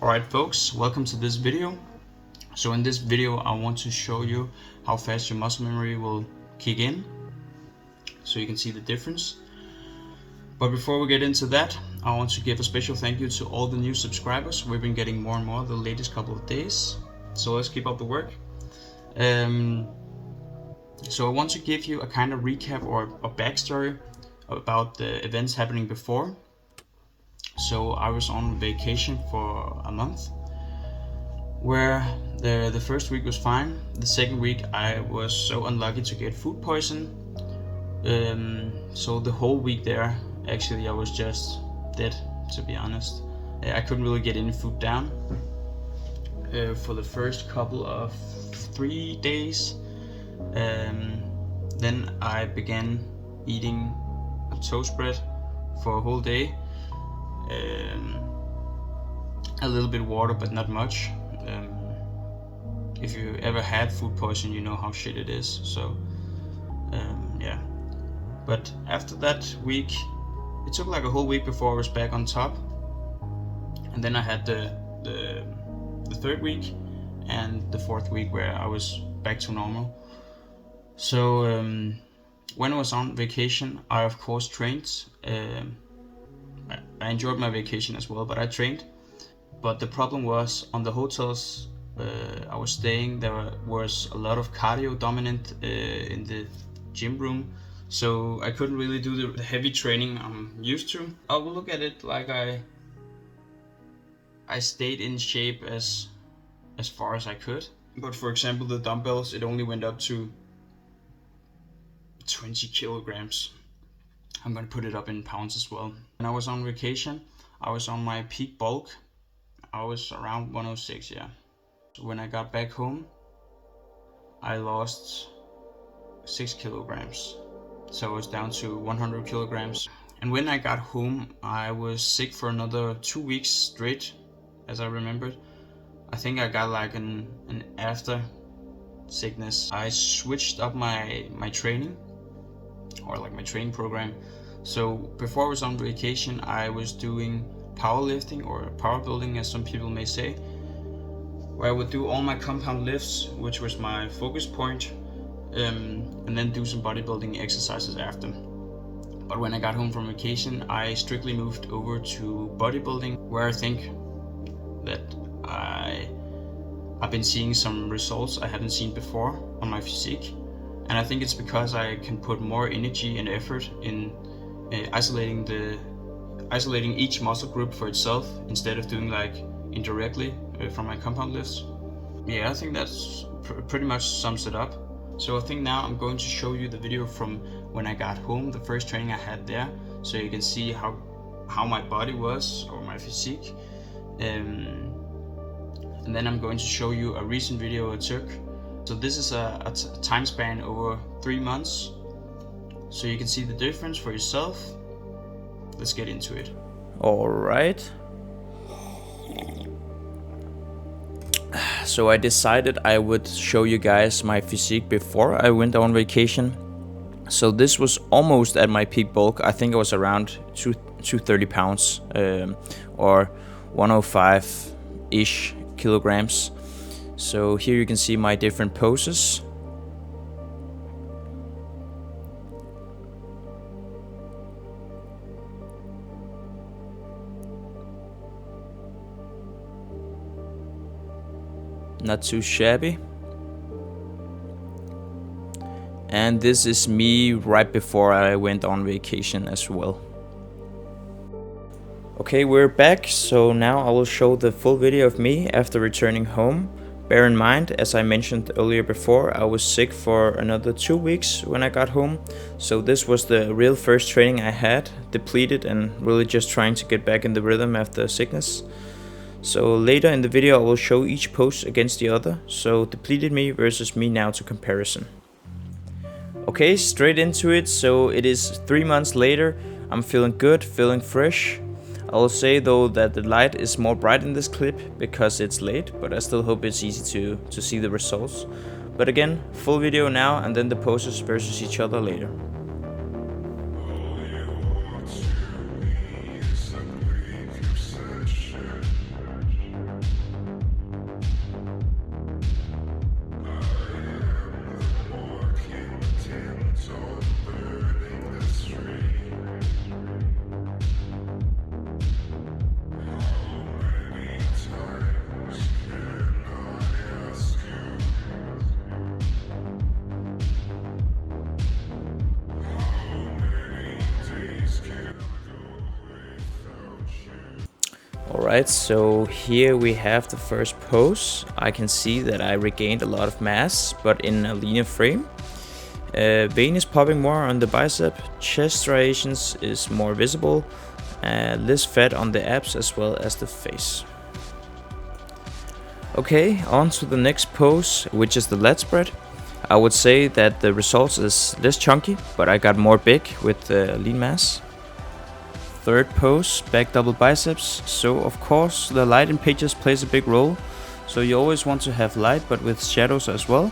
Alright folks, welcome to this video. So in this video I want to show you how fast your muscle memory will kick in, so you can see the difference. But before we get into that, I want to give a special thank you to all the new subscribers. We've been getting more and more the latest couple of days, so let's keep up the work. So I want to give you a kind of recap or a backstory about the events happening before. So I was on vacation for a month, where the first week was fine. The second week I was so unlucky to get food poison. So the whole week there, actually I was just dead, to be honest. I couldn't really get any food down for the first couple of 3 days. Then I began eating toast bread for a whole day. A little bit water, but not much. If you ever had food poison, you know how shit it is. So yeah. But after that week, it took like a whole week before I was back on top. And then I had the third week and the fourth week where I was back to normal. So when I was on vacation, I of course trained. I enjoyed my vacation as well, but I trained. But the problem was, on the hotels I was staying, there was a lot of cardio dominant in the gym room, so I couldn't really do the heavy training I'm used to. I will look at it like I stayed in shape as far as I could. But for example, the dumbbells, it only went up to 20 kilograms. I'm gonna put it up in pounds as well. When I was on vacation, I was on my peak bulk. I was around 106, yeah. So when I got back home, I lost 6 kilograms. So I was down to 100 kilograms. And when I got home, I was sick for another 2 weeks straight, as I remembered. I think I got like an after sickness. I switched up my training, or like my training program. So before I was on vacation, I was doing powerlifting, or power building as some people may say, where I would do all my compound lifts, which was my focus point, and then do some bodybuilding exercises after. But when I got home from vacation, I strictly moved over to bodybuilding, where I think that I've been seeing some results I haven't seen before on my physique. And I think it's because I can put more energy and effort in isolating each muscle group for itself, instead of doing like indirectly from my compound lifts. Yeah, I think that's pretty much sums it up. So I think now I'm going to show you the video from when I got home, the first training I had there, so you can see how my body was, or my physique. And then I'm going to show you a recent video I took. So this is a time span over 3 months, so you can see the difference for yourself. Let's get into it. Alright. So I decided I would show you guys my physique before I went on vacation. So this was almost at my peak bulk. I think I was around 230 pounds, or 105-ish kilograms. So here you can see my different poses. Not too shabby. And this is me right before I went on vacation as well. Okay, we're back, so now I will show the full video of me after returning home. Bear in mind, as I mentioned earlier before, I was sick for another 2 weeks when I got home. So this was the real first training I had, depleted and really just trying to get back in the rhythm after sickness. So later in the video I will show each pose against the other, so depleted me versus me now to comparison. Okay, straight into it. So it is 3 months later. I'm feeling good, feeling fresh. I will say though that the light is more bright in this clip because it's late, but I still hope it's easy to see the results. But again, full video now, and then the poses versus each other later. Alright, so here we have the first pose. I can see that I regained a lot of mass, but in a leaner frame. Vein is popping more on the bicep, chest striations is more visible, less fat on the abs as well as the face. Okay, on to the next pose, which is the lat spread. I would say that the results is less chunky, but I got more big with the lean mass. Third pose, back double biceps. So of course the light in pictures plays a big role. So you always want to have light, but with shadows as well.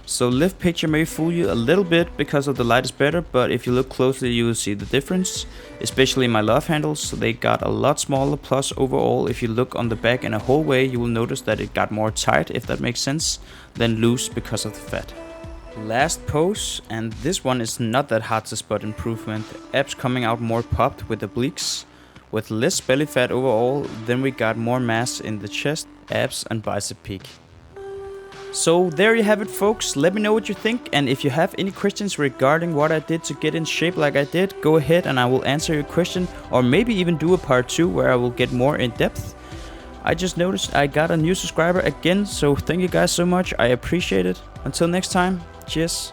So lift picture may fool you a little bit because of the light is better, but if you look closely you will see the difference. Especially my love handles, they got a lot smaller, plus overall if you look on the back in a whole way you will notice that it got more tight, if that makes sense, than loose because of the fat. Last pose, and this one is not that hard to spot improvement. Abs coming out more popped with obliques. With less belly fat overall, then we got more mass in the chest, abs and bicep peak. So there you have it folks, let me know what you think, and if you have any questions regarding what I did to get in shape like I did, go ahead and I will answer your question, or maybe even do a part 2 where I will get more in depth. I just noticed I got a new subscriber again, so thank you guys so much, I appreciate it. Until next time, cheers.